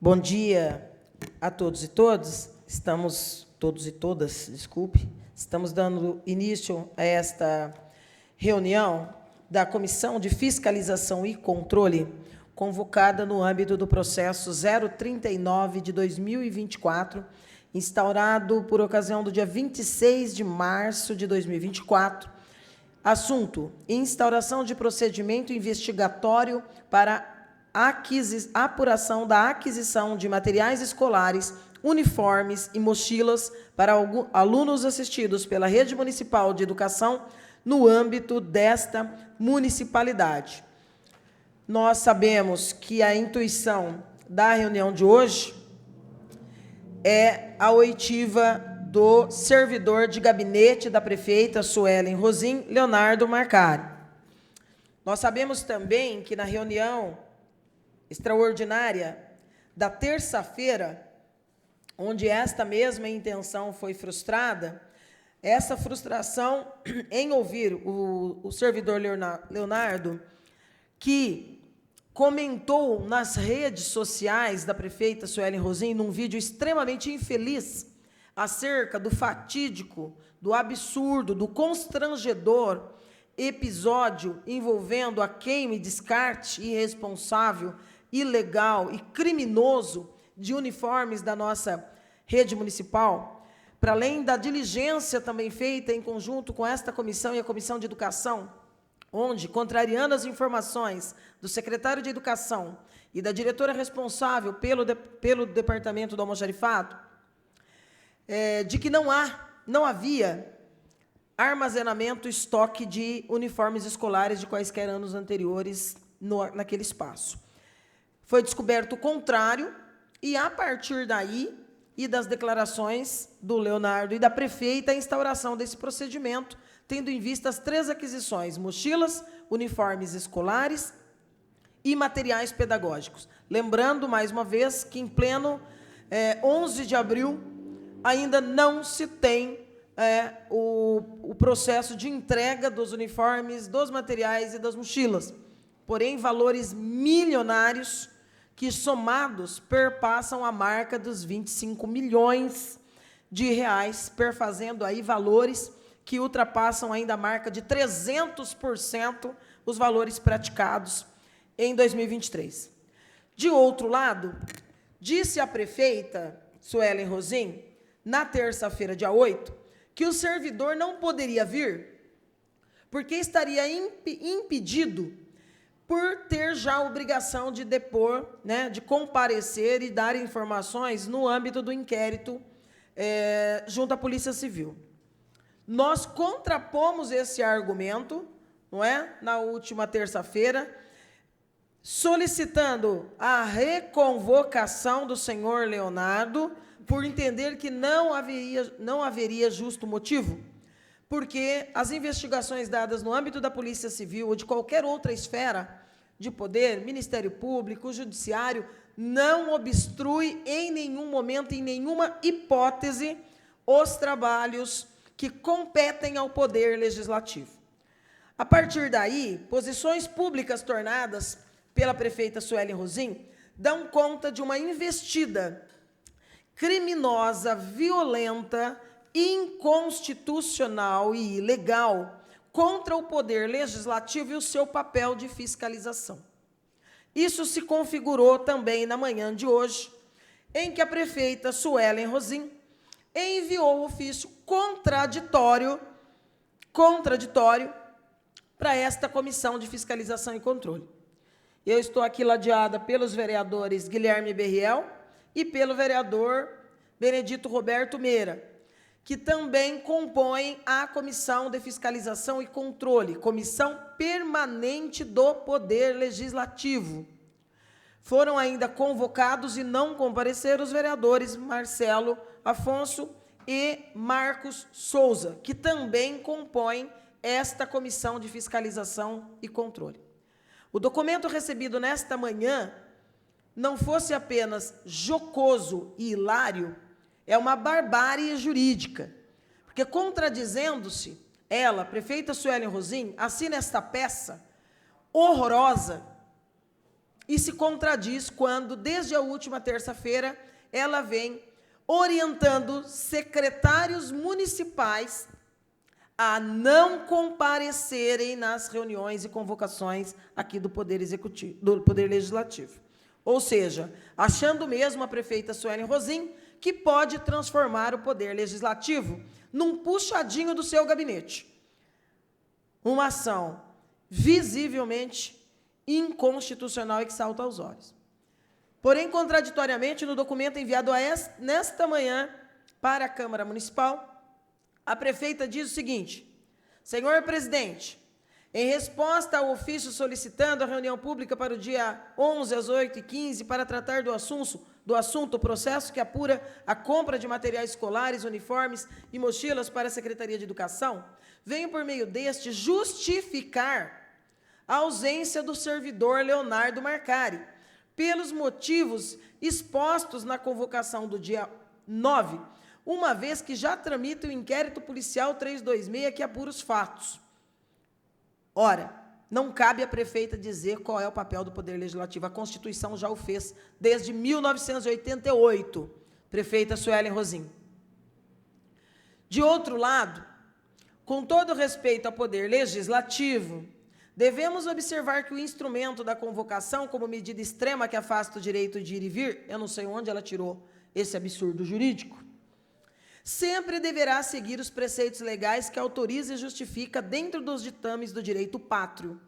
Bom dia a todos e todas. Todos e todas, desculpe. Estamos dando início a esta reunião da Comissão de Fiscalização e Controle, convocada no âmbito do processo 039 de 2024, instaurado por ocasião do dia 26 de março de 2024. Assunto: instauração de procedimento investigatório para apuração da aquisição de materiais escolares, uniformes e mochilas para alunos assistidos pela Rede Municipal de Educação no âmbito desta municipalidade. Nós sabemos que a intuição da reunião de hoje é a oitiva do servidor de gabinete da prefeita Suelen Rosim, Leonardo Marcari. Nós sabemos também que na reunião extraordinária da terça-feira, onde esta mesma intenção foi frustrada, essa frustração em ouvir o servidor Leonardo, que comentou nas redes sociais da prefeita Suelen Rosim, num vídeo extremamente infeliz, acerca do fatídico, do absurdo, do constrangedor episódio envolvendo a queima e descarte irresponsável, ilegal e criminoso de uniformes da nossa rede municipal, para além da diligência também feita em conjunto com esta comissão e a Comissão de Educação, onde, contrariando as informações do secretário de Educação e da diretora responsável pelo Departamento do Almoxarifado, de que não havia armazenamento, estoque de uniformes escolares de quaisquer anos anteriores naquele espaço. Foi descoberto o contrário, e a partir daí, e das declarações do Leonardo e da prefeita, a instauração desse procedimento, tendo em vista as 3 aquisições: mochilas, uniformes escolares e materiais pedagógicos. Lembrando, mais uma vez, que em pleno 11 de abril, ainda não se tem o processo de entrega dos uniformes, dos materiais e das mochilas. Porém, valores milionários que, somados, perpassam a marca dos 25 milhões de reais, perfazendo aí valores que ultrapassam ainda a marca de 300% os valores praticados em 2023. De outro lado, disse a prefeita Suelen Rosim, na terça-feira, dia 8, que o servidor não poderia vir porque estaria impedido por ter já a obrigação de depor, de comparecer e dar informações no âmbito do inquérito junto à Polícia Civil. Nós contrapomos esse argumento, na última terça-feira, solicitando a reconvocação do senhor Leonardo, por entender que não haveria justo motivo, porque as investigações dadas no âmbito da Polícia Civil ou de qualquer outra esfera de poder, Ministério Público, Judiciário, não obstrui em nenhum momento, em nenhuma hipótese, os trabalhos que competem ao Poder Legislativo. A partir daí, posições públicas tornadas pela prefeita Suelen Rosim dão conta de uma investida criminosa, violenta, inconstitucional e ilegal contra o Poder Legislativo e o seu papel de fiscalização. Isso se configurou também na manhã de hoje, em que a prefeita Suelen Rosim enviou o ofício contraditório para esta Comissão de Fiscalização e Controle. Eu estou aqui ladeada pelos vereadores Guilherme Berriel e pelo vereador Benedito Roberto Meira, que também compõem a Comissão de Fiscalização e Controle, Comissão Permanente do Poder Legislativo. Foram ainda convocados e não compareceram os vereadores Marcelo Afonso e Marcos Souza, que também compõem esta Comissão de Fiscalização e Controle. O documento recebido nesta manhã não fosse apenas jocoso e hilário, é uma barbárie jurídica, porque, contradizendo-se, ela, prefeita Suelen Rosim, assina esta peça horrorosa, e se contradiz quando, desde a última terça-feira, ela vem orientando secretários municipais a não comparecerem nas reuniões e convocações aqui do Poder Executivo, do Poder Legislativo. Ou seja, achando mesmo a prefeita Suelen Rosim que pode transformar o Poder Legislativo num puxadinho do seu gabinete. Uma ação visivelmente inconstitucional e que salta aos olhos. Porém, contraditoriamente, no documento enviado nesta manhã para a Câmara Municipal, a prefeita diz o seguinte: senhor presidente, em resposta ao ofício solicitando a reunião pública para o dia 11 às 8h15 para tratar do assunto, o processo que apura a compra de materiais escolares, uniformes e mochilas para a Secretaria de Educação, venho por meio deste justificar a ausência do servidor Leonardo Marcari, pelos motivos expostos na convocação do dia 9, uma vez que já tramita o inquérito policial 326 que apura os fatos. Ora, não cabe à prefeita dizer qual é o papel do Poder Legislativo. A Constituição já o fez desde 1988, prefeita Suelen Rosim. De outro lado, com todo respeito ao Poder Legislativo, devemos observar que o instrumento da convocação, como medida extrema que afasta o direito de ir e vir, eu não sei onde ela tirou esse absurdo jurídico, sempre deverá seguir os preceitos legais que autoriza e justifica dentro dos ditames do direito pátrio.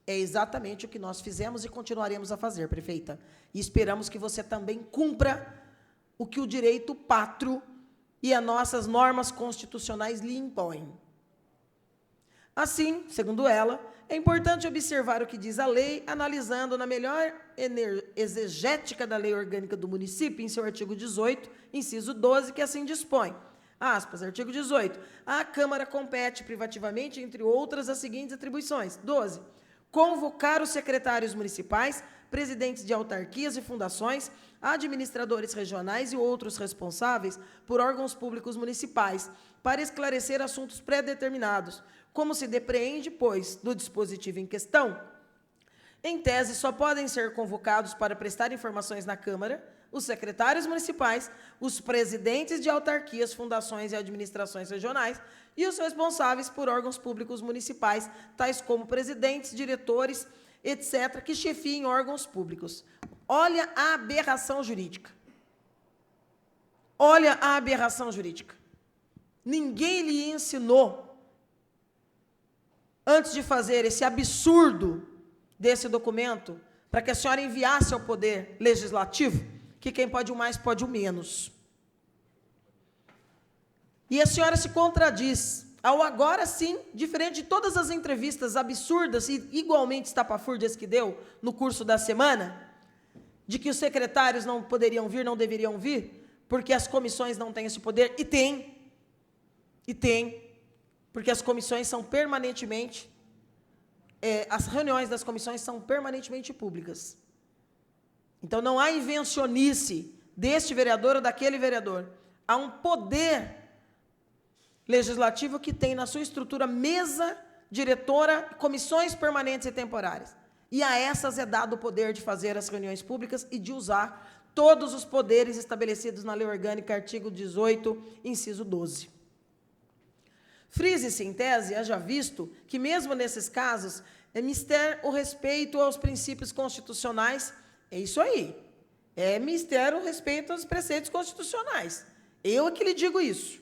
É exatamente o que nós fizemos e continuaremos a fazer, prefeita. E esperamos que você também cumpra o que o direito pátrio e as nossas normas constitucionais lhe impõem. Assim, segundo ela, é importante observar o que diz a lei, analisando na melhor exegética da lei orgânica do município, em seu artigo 18, inciso 12, que assim dispõe. Aspas, artigo 18. A Câmara compete privativamente, entre outras, as seguintes atribuições. 12. Convocar os secretários municipais, presidentes de autarquias e fundações, administradores regionais e outros responsáveis por órgãos públicos municipais, para esclarecer assuntos pré-determinados, como se depreende, pois, do dispositivo em questão. Em tese, só podem ser convocados para prestar informações na Câmara os secretários municipais, os presidentes de autarquias, fundações e administrações regionais e os responsáveis por órgãos públicos municipais, tais como presidentes, diretores, etc., que chefiem órgãos públicos. Olha a aberração jurídica. Olha a aberração jurídica. Ninguém lhe ensinou, antes de fazer esse absurdo desse documento, para que a senhora enviasse ao Poder Legislativo, que quem pode o mais pode o menos. E a senhora se contradiz, ao agora sim, diferente de todas as entrevistas absurdas e igualmente estapafúrdias que deu no curso da semana, de que os secretários não poderiam vir, não deveriam vir, porque as comissões não têm esse poder, e tem, porque as comissões são permanentemente, as reuniões das comissões são permanentemente públicas. Então, não há invencionice deste vereador ou daquele vereador. Há um poder legislativo que tem na sua estrutura mesa diretora, comissões permanentes e temporárias. E a essas é dado o poder de fazer as reuniões públicas e de usar todos os poderes estabelecidos na Lei Orgânica, artigo 18, inciso 12. Frise-se, em tese, haja visto que, mesmo nesses casos, é mister o respeito aos princípios constitucionais. É isso aí. É mister o respeito aos preceitos constitucionais. Eu é que lhe digo isso.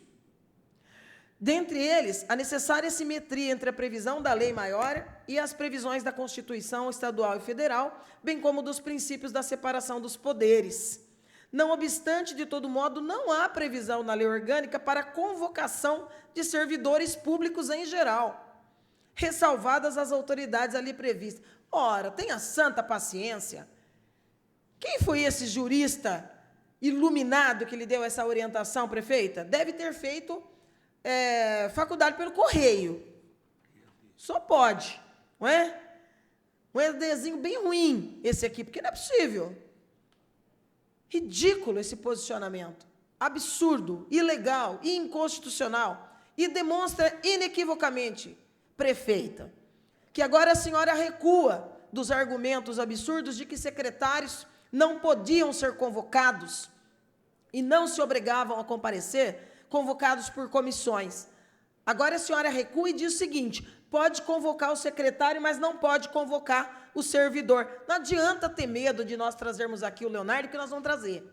Dentre eles, a necessária simetria entre a previsão da lei maior e as previsões da Constituição estadual e federal, bem como dos princípios da separação dos poderes. Não obstante, de todo modo, não há previsão na lei orgânica para a convocação de servidores públicos em geral, ressalvadas as autoridades ali previstas. Ora, tenha santa paciência. Quem foi esse jurista iluminado que lhe deu essa orientação, prefeita? Deve ter feito faculdade pelo correio. Só pode, não é? Um EDzinho bem ruim esse aqui, porque não é possível. Ridículo esse posicionamento. Absurdo, ilegal, inconstitucional. E demonstra inequivocamente, prefeita, que agora a senhora recua dos argumentos absurdos de que secretários não podiam ser convocados e não se obrigavam a comparecer, convocados por comissões. Agora a senhora recua e diz o seguinte: pode convocar o secretário, mas não pode convocar o servidor. Não adianta ter medo de nós trazermos aqui o Leonardo, que nós vamos trazer.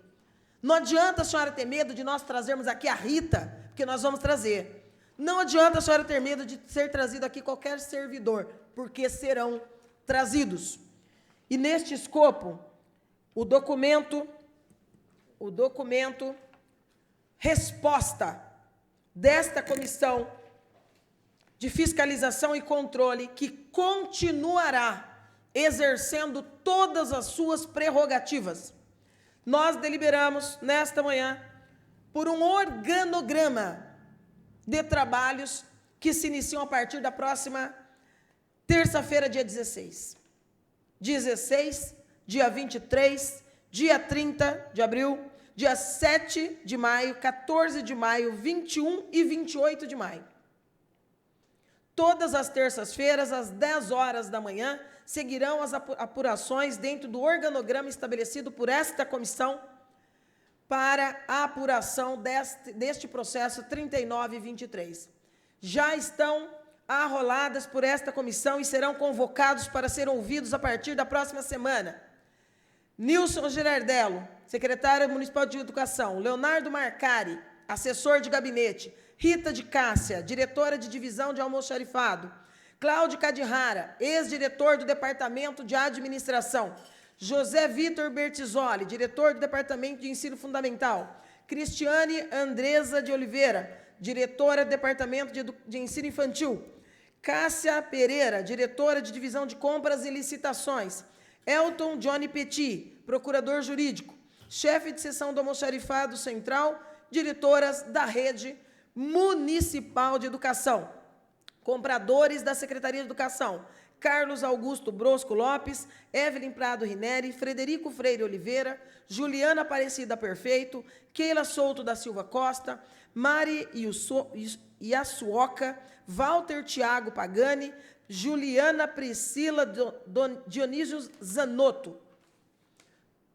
Não adianta a senhora ter medo de nós trazermos aqui a Rita, porque nós vamos trazer. Não adianta a senhora ter medo de ser trazido aqui qualquer servidor, porque serão trazidos. E neste escopo, o documento resposta desta comissão de fiscalização e controle, que continuará exercendo todas as suas prerrogativas. Nós deliberamos, nesta manhã, por um organograma de trabalhos que se iniciam a partir da próxima terça-feira, dia 16. 16, dia 23, dia 30 de abril, dia 7 de maio, 14 de maio, 21 e 28 de maio. Todas as terças-feiras, às 10 horas da manhã, seguirão as apurações dentro do organograma estabelecido por esta comissão para a apuração deste processo 39 e 23. Já estão arroladas por esta comissão e serão convocados para ser ouvidos a partir da próxima semana: Nilson Girardello, secretário municipal de Educação; Leonardo Marcari, assessor de gabinete; Rita de Cássia, diretora de divisão de almoxarifado; Cláudio Cadihara, ex-diretor do Departamento de Administração; José Vitor Bertizoli, diretor do Departamento de Ensino Fundamental; Cristiane Andresa de Oliveira, diretora do Departamento de Ensino Infantil; Cássia Pereira, diretora de divisão de compras e licitações; Elton Johnny Petit, procurador jurídico; chefe de seção do almoxarifado central, diretoras da rede municipal de educação; compradores da Secretaria de Educação: Carlos Augusto Brosco Lopes, Evelyn Prado Rineri, Frederico Freire Oliveira, Juliana Aparecida Perfeito, Keila Souto da Silva Costa, Mari Yasuoka, Walter Tiago Pagani, Juliana Priscila Dionísio Zanotto.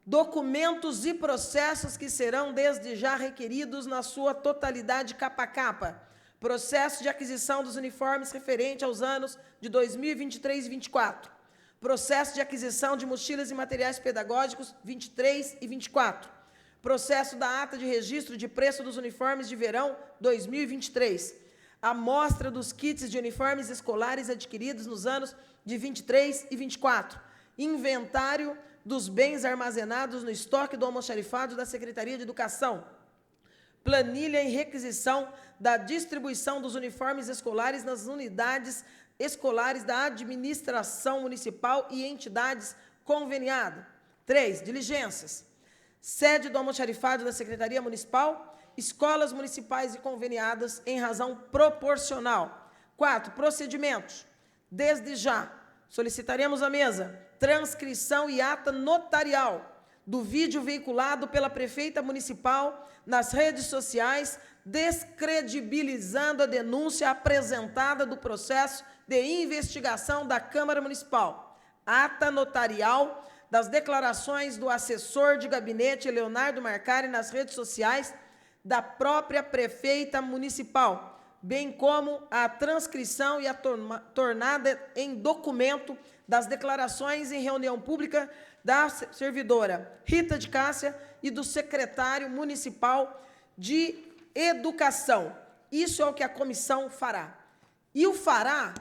Documentos e processos que serão desde já requeridos na sua totalidade capa a capa. Processo de aquisição dos uniformes referente aos anos de 2023 e 24. Processo de aquisição de mochilas e materiais pedagógicos 23 e 24. Processo da ata de registro de preço dos uniformes de verão 2023. Amostra dos kits de uniformes escolares adquiridos nos anos de 23 e 24. Inventário dos bens armazenados no estoque do almoxarifado da Secretaria de Educação. Planilha e requisição da distribuição dos uniformes escolares nas unidades escolares da administração municipal e entidades conveniadas. 3. Diligências. Sede do almoxarifado da Secretaria Municipal, escolas municipais e conveniadas em razão proporcional. 4. Procedimentos. Desde já, solicitaremos à mesa transcrição e ata notarial do vídeo veiculado pela prefeita municipal nas redes sociais, descredibilizando a denúncia apresentada do processo de investigação da Câmara Municipal. Ata notarial das declarações do assessor de gabinete Leonardo Marcari nas redes sociais da própria prefeita municipal, bem como a transcrição e a tornada em documento das declarações em reunião pública da servidora Rita de Cássia e do secretário municipal de Educação. Isso é o que a comissão fará. E o fará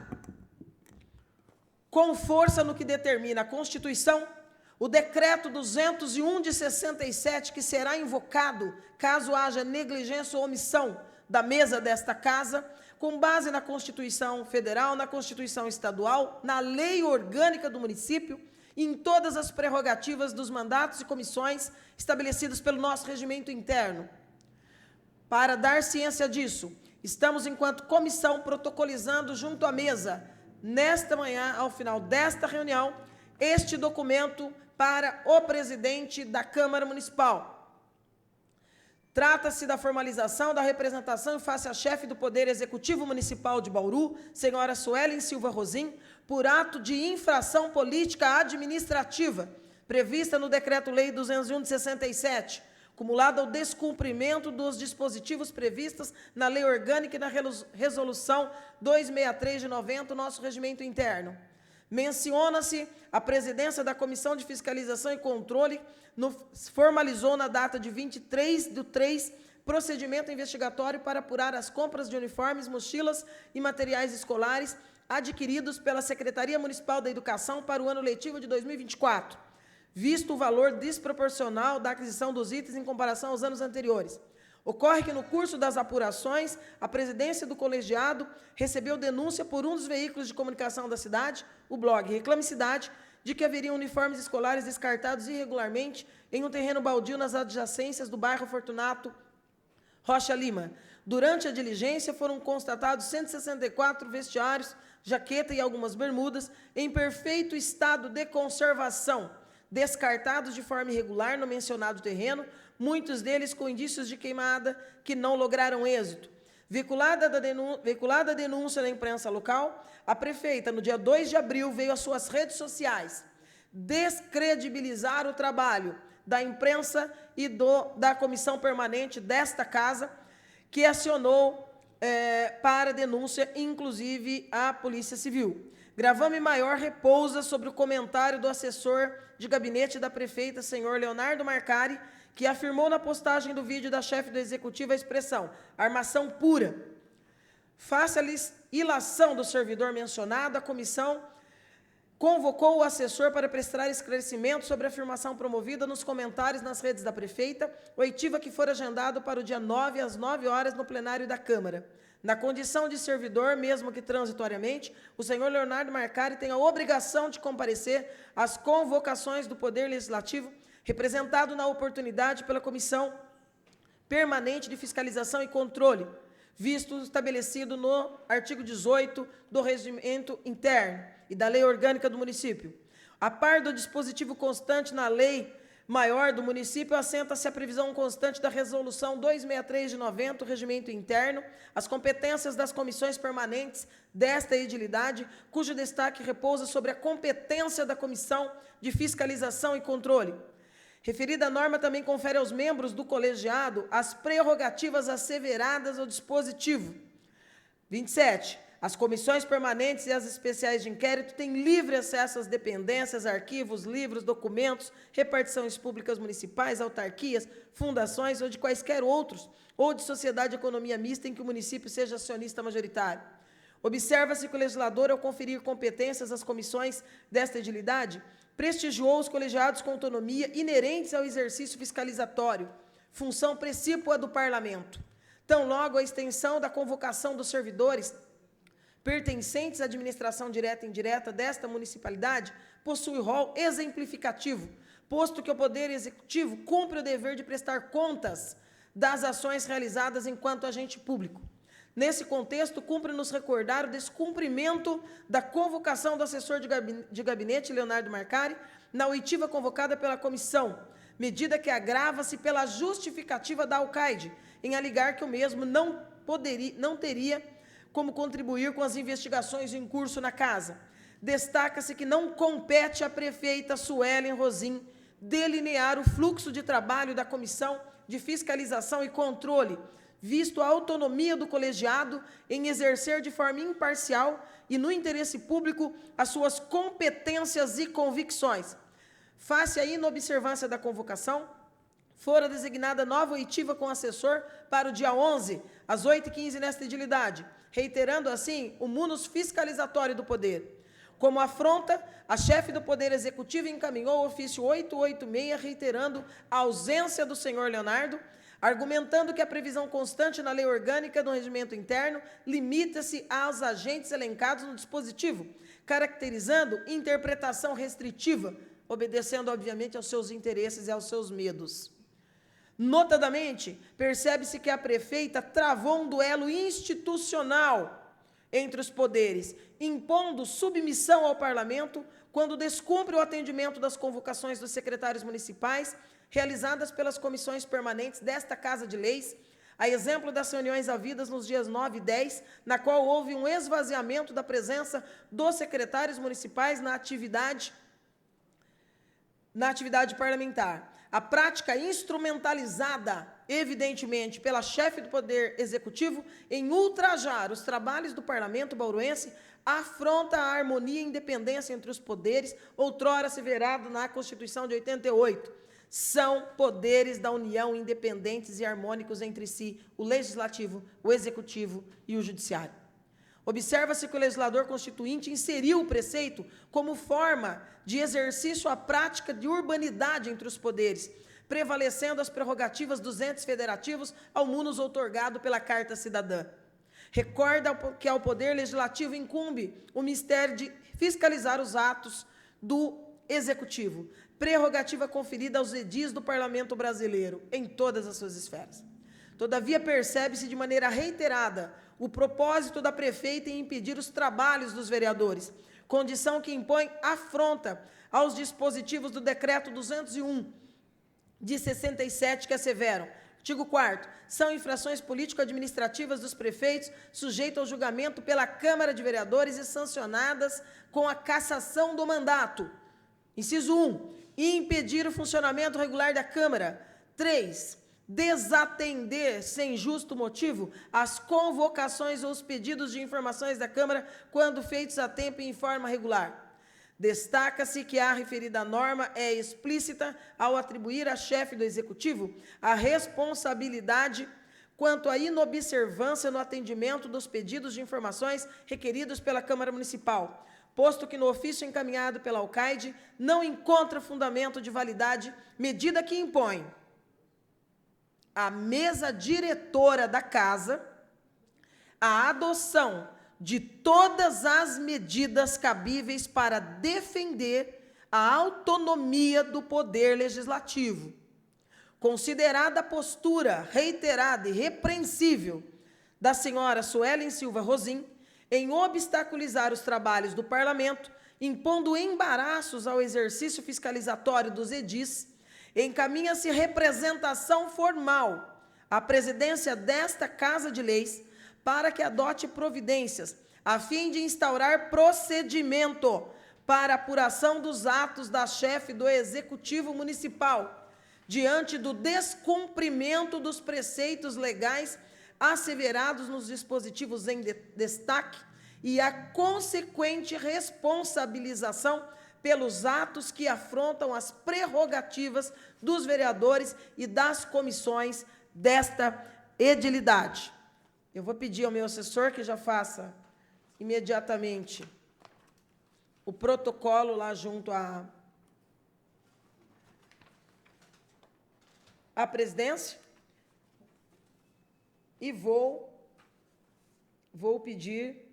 com força no que determina a Constituição, o decreto 201 de 67, que será invocado caso haja negligência ou omissão da mesa desta casa, com base na Constituição Federal, na Constituição Estadual, na lei orgânica do município, e em todas as prerrogativas dos mandatos e comissões estabelecidos pelo nosso regimento interno. Para dar ciência disso, estamos, enquanto comissão, protocolizando junto à mesa, nesta manhã, ao final desta reunião, este documento para o presidente da Câmara Municipal. Trata-se da formalização da representação face a chefe do Poder Executivo Municipal de Bauru, senhora Suelen Silva Rosim, por ato de infração política administrativa, prevista no Decreto-Lei 201 de 67, acumulado ao descumprimento dos dispositivos previstos na Lei Orgânica e na Resolução 263 de 90, nosso regimento interno. Menciona-se a presidência da Comissão de Fiscalização e Controle, formalizou na data de 23/3, procedimento investigatório para apurar as compras de uniformes, mochilas e materiais escolares adquiridos pela Secretaria Municipal da Educação para o ano letivo de 2024, visto o valor desproporcional da aquisição dos itens em comparação aos anos anteriores. Ocorre que, no curso das apurações, a presidência do colegiado recebeu denúncia por um dos veículos de comunicação da cidade, o blog Reclame Cidade, de que haveriam uniformes escolares descartados irregularmente em um terreno baldio nas adjacências do bairro Fortunato Rocha Lima. Durante a diligência, foram constatados 164 vestiários, jaqueta e algumas bermudas em perfeito estado de conservação, descartados de forma irregular no mencionado terreno, muitos deles com indícios de queimada que não lograram êxito. Veiculada a denúncia na imprensa local, a prefeita, no dia 2 de abril, veio às suas redes sociais descredibilizar o trabalho da imprensa e da comissão permanente desta casa, que acionou para denúncia, inclusive, a Polícia Civil. Gravame maior repousa sobre o comentário do assessor de gabinete da prefeita, senhor Leonardo Marcari, que afirmou na postagem do vídeo da chefe do executivo a expressão armação pura. Face à ilação do servidor mencionado, a comissão convocou o assessor para prestar esclarecimento sobre a afirmação promovida nos comentários nas redes da prefeita, oitiva que for agendado para o dia 9 às 9 horas no plenário da Câmara. Na condição de servidor, mesmo que transitoriamente, o senhor Leonardo Marcari tem a obrigação de comparecer às convocações do Poder Legislativo, representado na oportunidade pela Comissão Permanente de Fiscalização e Controle, visto estabelecido no artigo 18 do Regimento Interno e da Lei Orgânica do Município. A par do dispositivo constante na Lei Maior do Município, assenta-se a previsão constante da Resolução 263 de 90, o Regimento Interno, as competências das comissões permanentes desta edilidade, cujo destaque repousa sobre a competência da Comissão de Fiscalização e Controle. Referida norma também confere aos membros do colegiado as prerrogativas asseveradas ao dispositivo. 27. As comissões permanentes e as especiais de inquérito têm livre acesso às dependências, arquivos, livros, documentos, repartições públicas municipais, autarquias, fundações ou de quaisquer outros, ou de sociedade de economia mista em que o município seja acionista majoritário. Observa-se que o legislador, ao conferir competências às comissões desta edilidade, prestigiou os colegiados com autonomia inerentes ao exercício fiscalizatório, função precípua do parlamento. Tão logo a extensão da convocação dos servidores pertencentes à administração direta e indireta desta municipalidade possui rol exemplificativo, posto que o Poder Executivo cumpre o dever de prestar contas das ações realizadas enquanto agente público. Nesse contexto, cumpre-nos recordar o descumprimento da convocação do assessor de gabinete, Leonardo Marcari, na oitiva convocada pela comissão, medida que agrava-se pela justificativa da Alcaide, em alegar que o mesmo não teria como contribuir com as investigações em curso na casa. Destaca-se que não compete à prefeita Suelen Rosim delinear o fluxo de trabalho da Comissão de Fiscalização e Controle, visto a autonomia do colegiado em exercer de forma imparcial e no interesse público as suas competências e convicções. Face à inobservância da convocação, fora designada nova oitiva com assessor para o dia 11, às 8h15, nesta edilidade, reiterando assim o munus fiscalizatório do poder. Como afronta, a chefe do Poder Executivo encaminhou o ofício 886, reiterando a ausência do senhor Leonardo, argumentando que a previsão constante na Lei Orgânica do Regimento Interno limita-se aos agentes elencados no dispositivo, caracterizando interpretação restritiva, obedecendo, obviamente, aos seus interesses e aos seus medos. Notadamente, percebe-se que a prefeita travou um duelo institucional entre os poderes, impondo submissão ao parlamento quando descumpre o atendimento das convocações dos secretários municipais, realizadas pelas comissões permanentes desta Casa de Leis, a exemplo das reuniões havidas nos dias 9 e 10, na qual houve um esvaziamento da presença dos secretários municipais na atividade parlamentar. A prática instrumentalizada, evidentemente, pela chefe do Poder Executivo em ultrajar os trabalhos do Parlamento bauruense afronta a harmonia e independência entre os poderes, outrora asseverado na Constituição de 88. São poderes da União independentes e harmônicos entre si, o Legislativo, o Executivo e o Judiciário. Observa-se que o legislador constituinte inseriu o preceito como forma de exercício à prática de urbanidade entre os poderes, prevalecendo as prerrogativas dos entes federativos ao munus outorgado pela Carta Cidadã. Recorda que ao Poder Legislativo incumbe o mistério de fiscalizar os atos do Executivo, prerrogativa conferida aos edis do Parlamento brasileiro, em todas as suas esferas. Todavia, percebe-se de maneira reiterada o propósito da prefeita em impedir os trabalhos dos vereadores, condição que impõe afronta aos dispositivos do Decreto 201, de 67, que asseveram: artigo 4º, são infrações político-administrativas dos prefeitos sujeitas ao julgamento pela Câmara de Vereadores e sancionadas com a cassação do mandato. Inciso 1, impedir o funcionamento regular da Câmara. 3, desatender, sem justo motivo, as convocações ou os pedidos de informações da Câmara quando feitos a tempo e em forma regular. Destaca-se que a referida norma é explícita ao atribuir à chefe do Executivo a responsabilidade quanto à inobservância no atendimento dos pedidos de informações requeridos pela Câmara Municipal, posto que no ofício encaminhado pela Alcaide não encontra fundamento de validade, medida que impõe a mesa diretora da Casa a adoção de todas as medidas cabíveis para defender a autonomia do Poder Legislativo. Considerada a postura reiterada e repreensível da senhora Suelen Silva Rosim em obstaculizar os trabalhos do Parlamento, impondo embaraços ao exercício fiscalizatório dos edis, encaminha-se representação formal à presidência desta Casa de Leis para que adote providências a fim de instaurar procedimento para apuração dos atos da chefe do Executivo Municipal, diante do descumprimento dos preceitos legais asseverados nos dispositivos em destaque e a consequente responsabilização pelos atos que afrontam as prerrogativas dos vereadores e das comissões desta edilidade. Eu vou pedir ao meu assessor que já faça imediatamente o protocolo lá junto à presidência e vou pedir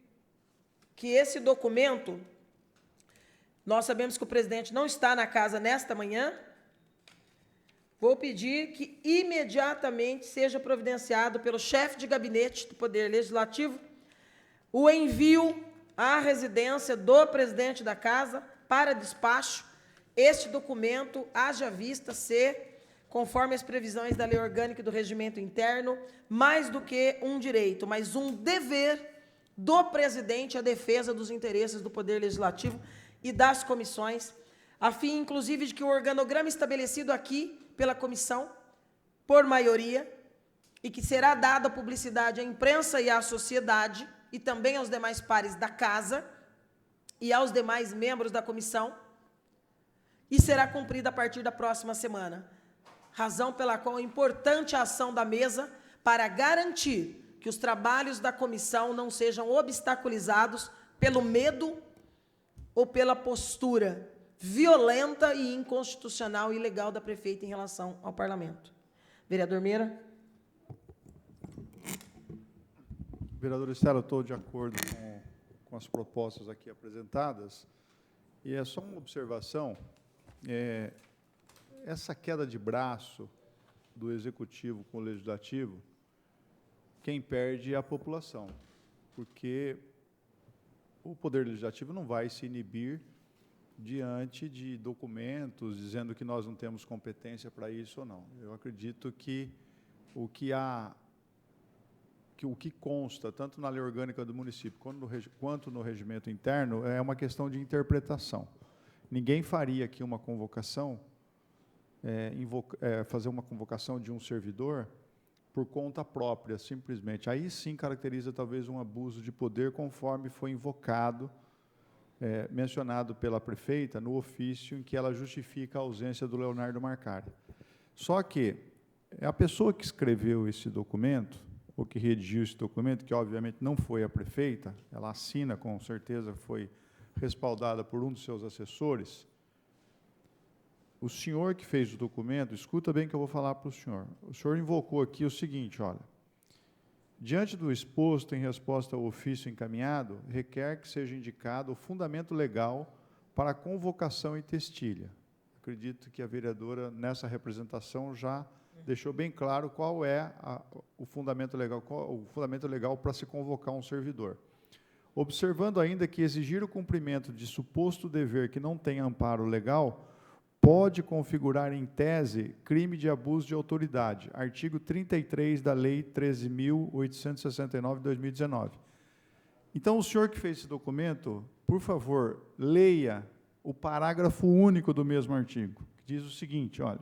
que esse documento, nós sabemos que o presidente não está na casa nesta manhã, vou pedir que imediatamente seja providenciado pelo chefe de gabinete do Poder Legislativo o envio à residência do presidente da Casa para despacho. Este documento haja vista ser, conforme as previsões da Lei Orgânica e do Regimento Interno, mais do que um direito, mas um dever do presidente à defesa dos interesses do Poder Legislativo e das comissões, a fim, inclusive, de que o organograma estabelecido aqui pela comissão, por maioria, e que será dada publicidade à imprensa e à sociedade, e também aos demais pares da Casa e aos demais membros da comissão, e será cumprida a partir da próxima semana. Razão pela qual é importante a ação da mesa para garantir que os trabalhos da comissão não sejam obstaculizados pelo medo ou pela postura violenta e inconstitucional e ilegal da prefeita em relação ao Parlamento. Vereador Meira. Vereador Estela, eu estou de acordo com as propostas aqui apresentadas, e é só uma observação, essa queda de braço do Executivo com o Legislativo, quem perde é a população, porque o Poder Legislativo não vai se inibir diante de documentos dizendo que nós não temos competência para isso ou não. Eu acredito que o que consta, tanto na lei orgânica do município quanto no regimento interno, é uma questão de interpretação. Ninguém faria aqui uma convocação, fazer uma convocação de um servidor por conta própria, simplesmente. Aí sim caracteriza talvez um abuso de poder, conforme foi invocado, mencionado pela prefeita no ofício em que ela justifica a ausência do Leonardo Marcari. Só que a pessoa que escreveu esse documento, ou que redigiu esse documento, que obviamente não foi a prefeita, ela assina, com certeza foi respaldada por um dos seus assessores. O senhor que fez o documento, escuta bem que eu vou falar para o senhor invocou aqui o seguinte, olha, diante do exposto em resposta ao ofício encaminhado, requer que seja indicado o fundamento legal para a convocação em testilha. Acredito que a vereadora, nessa representação, já deixou bem claro qual é o fundamento legal para se convocar um servidor. Observando ainda que exigir o cumprimento de suposto dever que não tem amparo legal pode configurar em tese crime de abuso de autoridade, artigo 33 da Lei 13.869 de 2019. Então, o senhor que fez esse documento, por favor, leia o parágrafo único do mesmo artigo, que diz o seguinte, olha,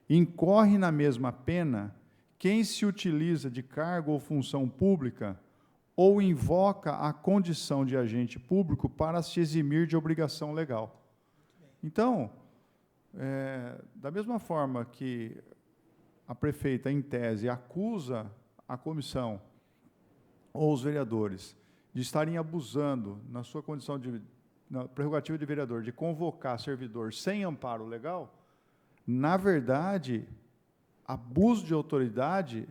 incorre na mesma pena quem se utiliza de cargo ou função pública ou invoca a condição de agente público para se eximir de obrigação legal. Então, da mesma forma que a prefeita, em tese, acusa a comissão ou os vereadores de estarem abusando na sua condição na prerrogativa de vereador, de convocar servidor sem amparo legal, na verdade, abuso de autoridade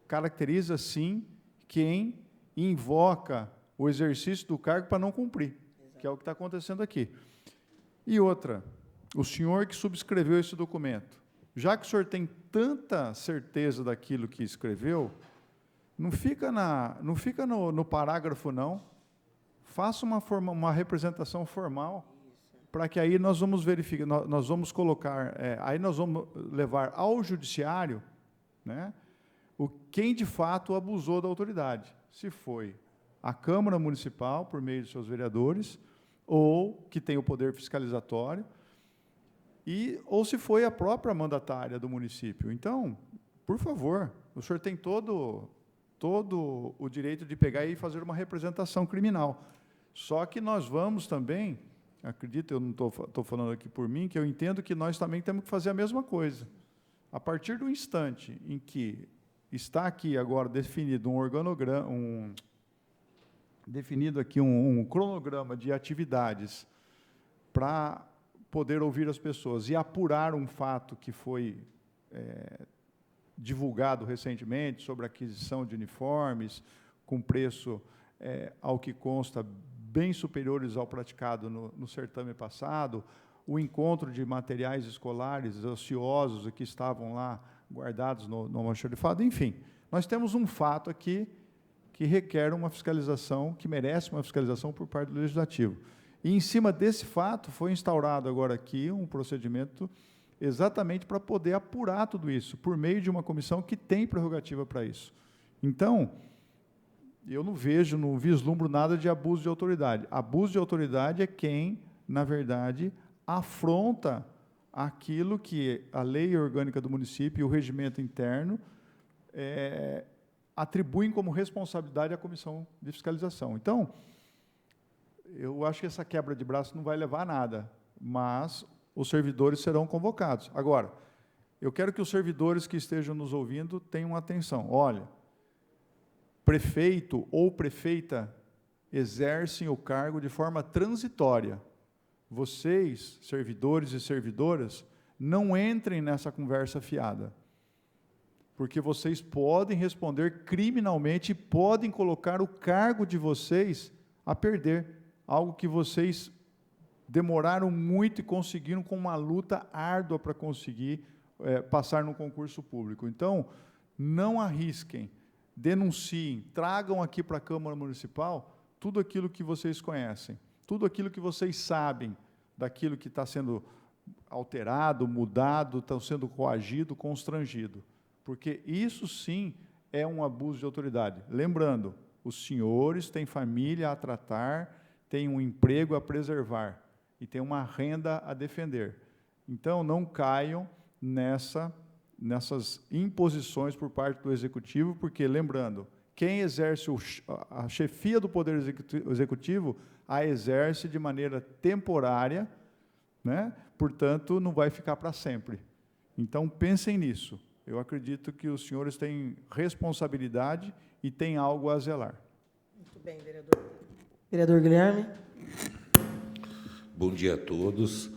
caracteriza, sim, quem invoca o exercício do cargo para não cumprir, que é o que está acontecendo aqui. E outra, o senhor que subscreveu esse documento, já que o senhor tem tanta certeza daquilo que escreveu, não fica no parágrafo, não. Faça uma representação formal, para que aí nós vamos verificar, nós vamos colocar, aí nós vamos levar ao judiciário, né, quem de fato abusou da autoridade, se foi a Câmara Municipal, por meio de seus vereadores, ou que tem o poder fiscalizatório, ou se foi a própria mandatária do município. Então, por favor, o senhor tem todo o direito de pegar e fazer uma representação criminal. Só que nós vamos também, acredito, eu não estou falando aqui por mim, que eu entendo que nós também temos que fazer a mesma coisa. A partir do instante em que está aqui agora definido um organograma, definido aqui um cronograma de atividades para poder ouvir as pessoas e apurar um fato que foi divulgado recentemente sobre a aquisição de uniformes com preço, ao que consta, bem superiores ao praticado no certame passado, o encontro de materiais escolares ociosos que estavam lá guardados no almoxarifado, enfim, nós temos um fato aqui que requer uma fiscalização, que merece uma fiscalização por parte do Legislativo. E, em cima desse fato, foi instaurado agora aqui um procedimento exatamente para poder apurar tudo isso, por meio de uma comissão que tem prerrogativa para isso. Então, eu não vislumbro nada de abuso de autoridade. Abuso de autoridade é quem, na verdade, afronta aquilo que a lei orgânica do município e o regimento interno atribuem como responsabilidade à comissão de fiscalização. Então, eu acho que essa quebra de braço não vai levar a nada, mas os servidores serão convocados. Agora, eu quero que os servidores que estejam nos ouvindo tenham atenção. Olha, prefeito ou prefeita exercem o cargo de forma transitória. Vocês, servidores e servidoras, não entrem nessa conversa fiada, porque vocês podem responder criminalmente e podem colocar o cargo de vocês a perder, algo que vocês demoraram muito e conseguiram com uma luta árdua para conseguir passar no concurso público. Então, não arrisquem, denunciem, tragam aqui para a Câmara Municipal tudo aquilo que vocês conhecem, tudo aquilo que vocês sabem daquilo que está sendo alterado, mudado, estão sendo coagido, constrangido. Porque isso, sim, é um abuso de autoridade. Lembrando, os senhores têm família a tratar, têm um emprego a preservar e têm uma renda a defender. Então, não caiam nessas imposições por parte do Executivo, porque, lembrando, quem exerce a chefia do Poder Executivo a exerce de maneira temporária, né? Portanto, não vai ficar para sempre. Então, pensem nisso. Eu acredito que os senhores têm responsabilidade e têm algo a zelar. Muito bem, vereador. Vereador Guilherme. Bom dia a todos.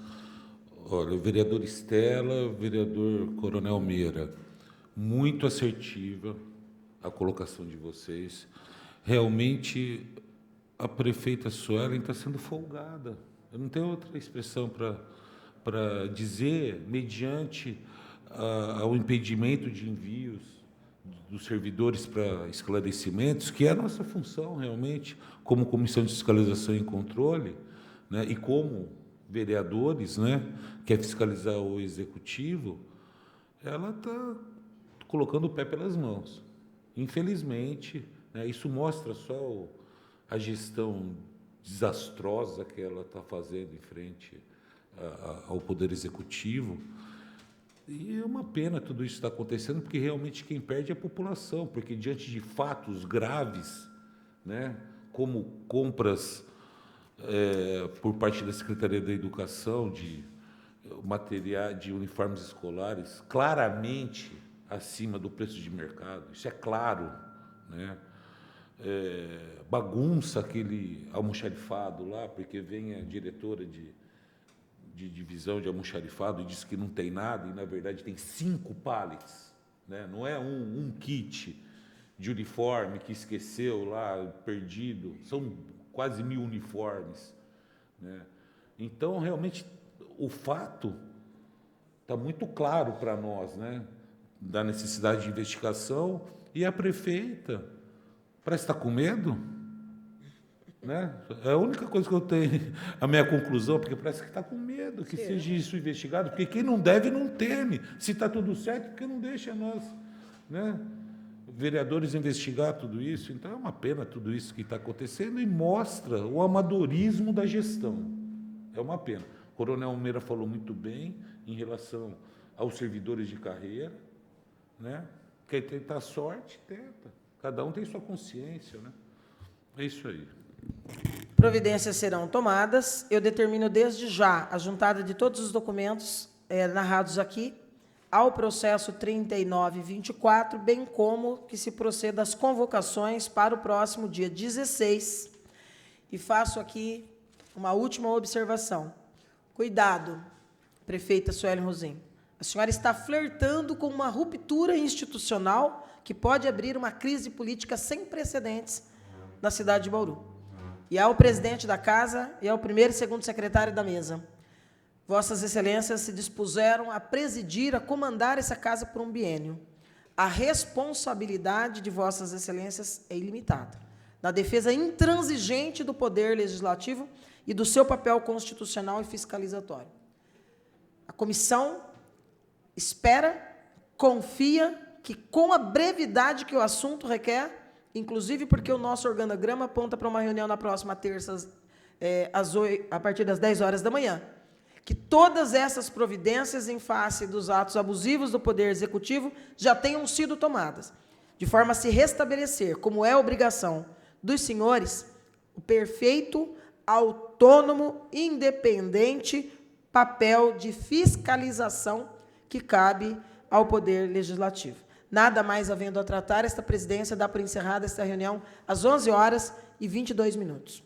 Olha, vereador Estela, vereador Coronel Meira, muito assertiva a colocação de vocês. Realmente, a prefeita Suelen está sendo folgada. Eu não tenho outra expressão para dizer, mediante ao impedimento de envios dos servidores para esclarecimentos, que é a nossa função, realmente, como Comissão de Fiscalização e Controle, né, e como vereadores, né, que é fiscalizar o Executivo, ela está colocando o pé pelas mãos. Infelizmente, né, isso mostra só a gestão desastrosa que ela está fazendo em frente ao Poder Executivo. E é uma pena tudo isso estar acontecendo, porque realmente quem perde é a população, porque diante de fatos graves, né, como compras por parte da Secretaria da Educação de materiais, de uniformes escolares, claramente acima do preço de mercado, isso é claro, né? Bagunça aquele almoxarifado lá, porque vem a diretora de divisão de almoxarifado e diz que não tem nada, e na verdade tem 5 pallets, né? Não é um kit de uniforme que esqueceu lá, perdido, são quase 1.000 uniformes, né? Então, realmente, o fato está muito claro para nós, né, da necessidade de investigação, e a prefeita parece estar com medo, né? É a única coisa que eu tenho, a minha conclusão, porque parece que está com medo que seja isso investigado, porque quem não deve não teme. Se está tudo certo, porque não deixa nós, né, vereadores investigar tudo isso. Então é uma pena tudo isso que está acontecendo e mostra o amadorismo da gestão. É uma pena. O Coronel Meira falou muito bem em relação aos servidores de carreira, né? Quem tentar sorte, tenta. Cada um tem sua consciência, né? É isso aí. Providências serão tomadas. Eu determino desde já a juntada de todos os documentos narrados aqui ao processo 3924, bem como que se proceda às convocações para o próximo dia 16. E faço aqui uma última observação. Cuidado, prefeita Suelen Rosim. A senhora está flertando com uma ruptura institucional que pode abrir uma crise política sem precedentes na cidade de Bauru. E ao presidente da casa e ao primeiro e segundo secretário da mesa. Vossas Excelências se dispuseram a presidir, a comandar essa casa por um biênio. A responsabilidade de Vossas Excelências é ilimitada, na defesa intransigente do poder legislativo e do seu papel constitucional e fiscalizatório. A comissão espera, confia que, com a brevidade que o assunto requer, inclusive porque o nosso organograma aponta para uma reunião na próxima terça, a partir das 10 horas da manhã, que todas essas providências em face dos atos abusivos do Poder Executivo já tenham sido tomadas, de forma a se restabelecer, como é obrigação dos senhores, o perfeito, autônomo, independente papel de fiscalização que cabe ao Poder Legislativo. Nada mais havendo a tratar, esta presidência dá por encerrada esta reunião às 11h22.